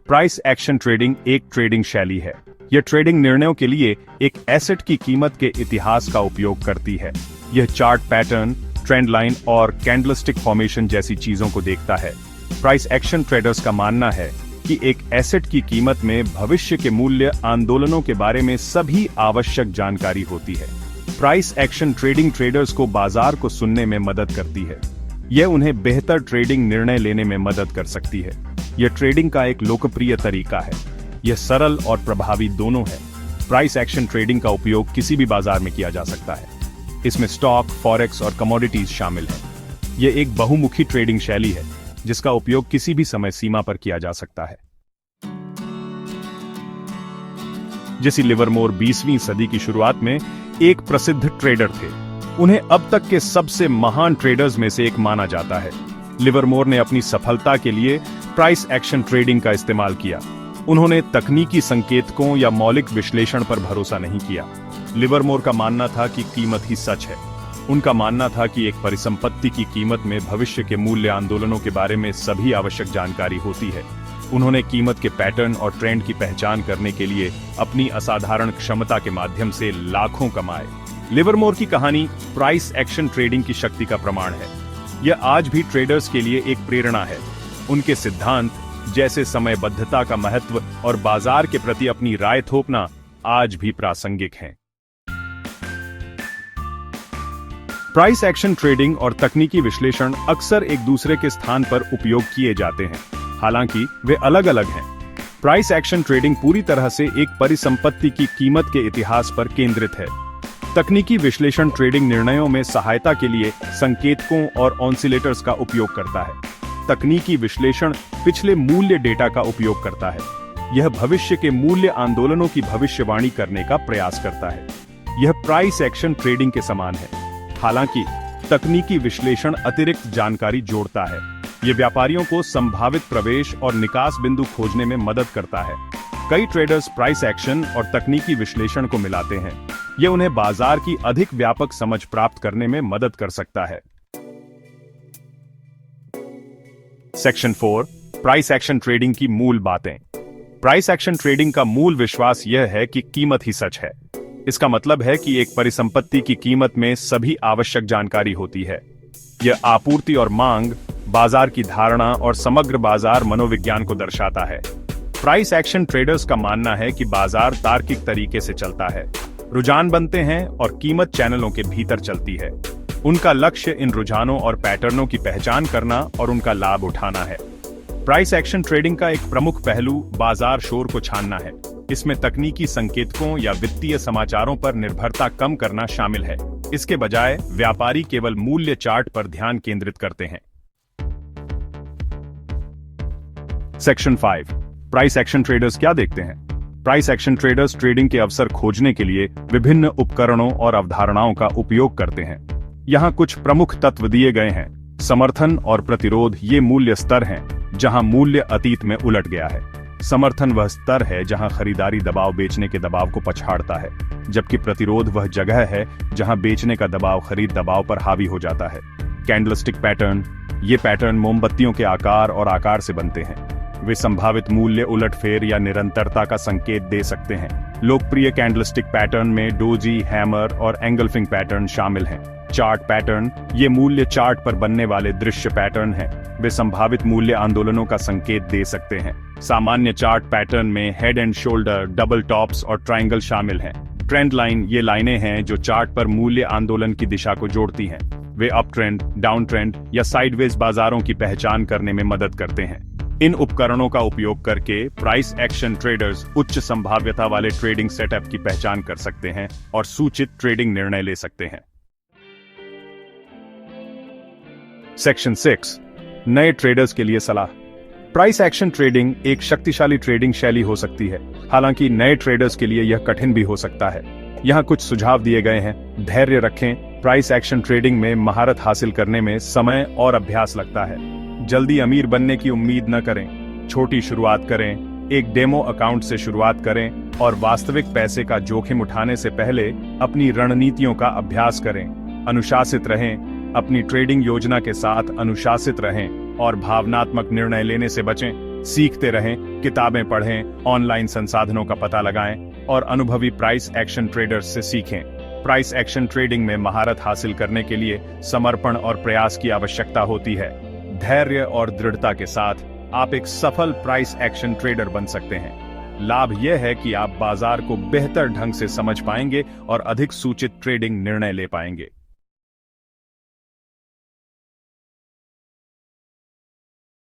Price action trading एक trading शैली है। यह ट्रेडिंग निर्णयों के लिए एक एसेट की कीमत के इतिहास का उपयोग करती है। यह चार्ट पैटर्न, ट्रेंड लाइन और कैंडलस्टिक फॉर्मेशन जैसी चीजों को देखता है। प्राइस एक्शन ट्रेडर्स का मानना है कि एक एसेट की कीमत में भविष्य के मूल्य आंदोलनों के बारे में सभी आवश्यक जानकारी होती है। प्राइस एक्शन ट्रेडिंग ट्रेडर्स को बाजार को सुनने में मदद करती है। यह उन्हें बेहतर ट्रेडिंग निर्णय लेने में मदद कर सकती है। यह ट्रेडिंग का एक लोकप्रिय तरीका है। यह सरल और प्रभावी दोनों है। प्राइस एक्शन ट्रेडिंग का उपयोग किसी भी बाजार में किया जा सकता है। इसमें स्टॉक, फॉरेक्स और कमोडिटीज शामिल हैं। यह एक बहुमुखी ट्रेडिंग शैली है जिसका उपयोग किसी भी समय सीमा पर किया जा सकता है। जेसी लिवरमोर 20वीं सदी की शुरुआत में एक प्रसिद्ध ट्रेडर थे। उन्हें अब तक के सबसे महान ट्रेडर्स में से एक माना जाता है। लिवरमोर ने अपनी सफलता के लिए प्राइस एक्शन ट्रेडिंग का इस्तेमाल किया। उन्होंने तकनीकी संकेतकों या मौलिक विश्लेषण पर भरोसा नहीं किया। लिवरमोर का मानना था कि कीमत ही सच है। उनका मानना था कि एक परिसंपत्ति की कीमत में भविष्य के मूल्य आंदोलनों के बारे में सभी आवश्यक जानकारी होती है। उन्होंने कीमत के पैटर्न और ट्रेंड की पहचान करने के लिए अपनी असाधारण क्षमता के माध्यम से लाखों कमाए। लिवरमोर की कहानी प्राइस एक्शन ट्रेडिंग की शक्ति का प्रमाण है। यह आज भी ट्रेडर्स के लिए एक प्रेरणा है। उनके सिद्धांत जैसे समयबद्धता का महत्व और बाजार के प्रति अपनी राय थोपना आज भी प्रासंगिक हैं। प्राइस एक्शन ट्रेडिंग और तकनीकी विश्लेषण अक्सर एक दूसरे के स्थान पर उपयोग किए जाते हैं, हालांकि वे अलग अलग हैं। प्राइस एक्शन ट्रेडिंग पूरी तरह से एक परिसंपत्ति की कीमत के इतिहास पर केंद्रित है। तकनीकी विश्लेषण ट्रेडिंग निर्णयों में सहायता के लिए संकेतकों और ऑसिलेटर्स का उपयोग करता है। तकनीकी विश्लेषण पिछले मूल्य डेटा का उपयोग करता है। यह भविष्य के मूल्य आंदोलनों की भविष्यवाणी करने का प्रयास करता है। यह प्राइस एक्शन ट्रेडिंग के समान है, हालांकि तकनीकी विश्लेषण अतिरिक्त जानकारी जोड़ता है। यह व्यापारियों को संभावित प्रवेश और निकास बिंदु खोजने में मदद करता है। कई ट्रेडर्स प्राइस एक्शन और तकनीकी विश्लेषण को मिलाते हैं। यह उन्हें बाजार की अधिक व्यापक समझ प्राप्त करने में मदद कर सकता है। सेक्शन 4, प्राइस एक्शन ट्रेडिंग की मूल बातें। प्राइस एक्शन ट्रेडिंग का मूल विश्वास यह है कि कीमत ही सच है। इसका मतलब है कि एक परिसंपत्ति की कीमत में सभी आवश्यक जानकारी होती है। यह आपूर्ति और मांग, बाजार की धारणा और समग्र बाजार मनोविज्ञान को दर्शाता है। प्राइस एक्शन ट्रेडर्स का मानना है कि बाजार तार्किक तरीके से चलता है। रुझान बनते हैं और कीमत चैनलों के भीतर चलती है। उनका लक्ष्य इन रुझानों और पैटर्नों की पहचान करना और उनका लाभ उठाना है। प्राइस एक्शन ट्रेडिंग का एक प्रमुख पहलू बाजार शोर को छानना है। इसमें तकनीकी संकेतकों या वित्तीय समाचारों पर निर्भरता कम करना शामिल है। इसके बजाय व्यापारी केवल मूल्य चार्ट पर ध्यान केंद्रित करते हैं। सेक्शन 5, प्राइस एक्शन ट्रेडर्स क्या देखते हैं? प्राइस एक्शन ट्रेडर्स ट्रेडिंग के अवसर खोजने के लिए विभिन्न उपकरणों और अवधारणाओं का उपयोग करते हैं। यहाँ कुछ प्रमुख तत्व दिए गए हैं। समर्थन और प्रतिरोध ये मूल्य स्तर हैं जहां मूल्य अतीत में उलट गया है। समर्थन वह स्तर है जहां खरीदारी दबाव बेचने के दबाव को पछाड़ता है, जबकि प्रतिरोध वह जगह है जहां बेचने का दबाव खरीद दबाव पर हावी हो जाता है। कैंडलस्टिक पैटर्न, ये पैटर्न मोमबत्तियों के आकार और आकार से बनते हैं। वे संभावित मूल्य उलटफेर या निरंतरता का संकेत दे सकते हैं। लोकप्रिय कैंडलस्टिक पैटर्न में डोजी, हैमर और एंगल्फिंग पैटर्न शामिल हैं। चार्ट पैटर्न, ये मूल्य चार्ट पर बनने वाले दृश्य पैटर्न हैं। वे संभावित मूल्य आंदोलनों का संकेत दे सकते हैं। सामान्य चार्ट पैटर्न में head and shoulder, double tops और ट्रायंगल शामिल हैं। ट्रेंड लाइन, ये लाइनें हैं जो चार्ट पर मूल्य आंदोलन की दिशा को जोड़ती हैं। Way up trend, down trend या साइडवेज बाजारों की पहचान करने में मदद करते हैं। इन उपकरणों का उपयोग करके प्राइस एक्शन ट्रेडर्स उच्च संभाव्यता वाले ट्रेडिंग सेटअप की पहचान कर सकते हैं और सूचित ट्रेडिंग निर्णय ले सकते हैं। सेक्शन 6, नए ट्रेडर्स के लिए सलाह। प्राइस एक्शन ट्रेडिंग एक शक्तिशाली ट्रेडिंग शैली हो सकती है, हालांकि नए ट्रेडर्स के लिए यह कठिन भी हो सकता है। यहाँ कुछ सुझाव दिए गए हैं। धैर्य रखें। प्राइस एक्शन ट्रेडिंग में महारत हासिल करने में समय और अभ्यास लगता है। जल्दी अमीर बनने की उम्मीद न करें। छोटी शुरुआत करें। एक डेमो अकाउंट से शुरुआत करें और वास्तविक पैसे का जोखिम उठाने से पहले अपनी रणनीतियों का अभ्यास करें। अनुशासित रहें। अपनी ट्रेडिंग योजना के साथ अनुशासित रहें। और भावनात्मक निर्णय लेने से बचें। सीखते रहें, किताबें पढ़ें, ऑनलाइन संसाधनों का पता लगाएं और अनुभवी प्राइस एक्शन ट्रेडर्स से सीखें। प्राइस एक्शन ट्रेडिंग में महारत हासिल करने के लिए समर्पण और प्रयास की आवश्यकता होती है। धैर्य और दृढ़ता के साथ आप एक सफल प्राइस एक्शन ट्रेडर बन सकते हैं। लाभ यह है कि आप बाजार को बेहतर ढंग से समझ पाएंगे और अधिक सूचित ट्रेडिंग निर्णय ले पाएंगे।